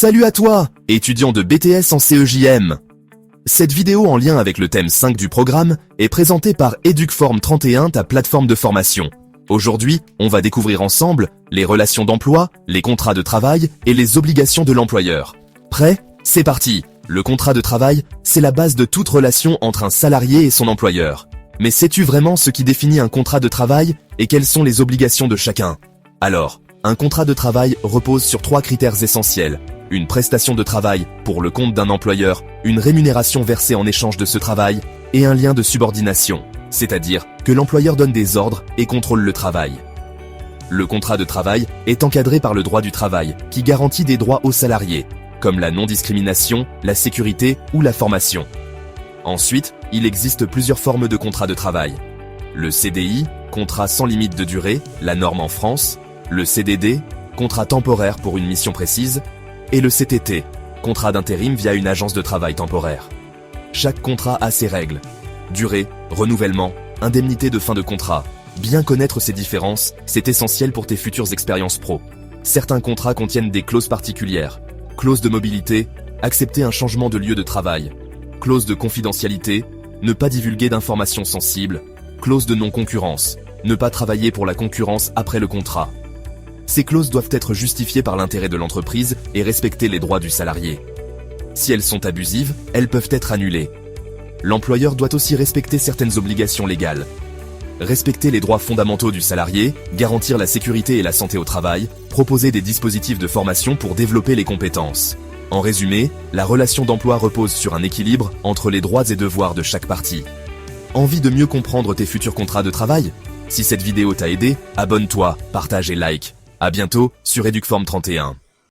Salut à toi, étudiant de BTS en CEJM. Cette vidéo en lien avec le thème 5 du programme est présentée par Educform 31, ta plateforme de formation. Aujourd'hui, on va découvrir ensemble les relations d'emploi, les contrats de travail et les obligations de l'employeur. Prêt? C'est parti. Le contrat de travail, c'est la base de toute relation entre un salarié et son employeur. Mais sais-tu vraiment ce qui définit un contrat de travail et quelles sont les obligations de chacun? Alors, un contrat de travail repose sur 3 critères essentiels. Une prestation de travail pour le compte d'un employeur, une rémunération versée en échange de ce travail, et un lien de subordination, c'est-à-dire que l'employeur donne des ordres et contrôle le travail. Le contrat de travail est encadré par le droit du travail, qui garantit des droits aux salariés, comme la non-discrimination, la sécurité ou la formation. Ensuite, il existe plusieurs formes de contrat de travail. Le CDI, contrat sans limite de durée, la norme en France, le CDD, contrat temporaire pour une mission précise, et le CTT, contrat d'intérim via une agence de travail temporaire. Chaque contrat a ses règles. Durée, renouvellement, indemnité de fin de contrat. Bien connaître ces différences, c'est essentiel pour tes futures expériences pro. Certains contrats contiennent des clauses particulières. Clause de mobilité, accepter un changement de lieu de travail. Clause de confidentialité, ne pas divulguer d'informations sensibles. Clause de non-concurrence, ne pas travailler pour la concurrence après le contrat. Ces clauses doivent être justifiées par l'intérêt de l'entreprise et respecter les droits du salarié. Si elles sont abusives, elles peuvent être annulées. L'employeur doit aussi respecter certaines obligations légales. Respecter les droits fondamentaux du salarié, garantir la sécurité et la santé au travail, proposer des dispositifs de formation pour développer les compétences. En résumé, la relation d'emploi repose sur un équilibre entre les droits et devoirs de chaque partie. Envie de mieux comprendre tes futurs contrats de travail? Si cette vidéo t'a aidé, abonne-toi, partage et like. À bientôt sur Educform 31.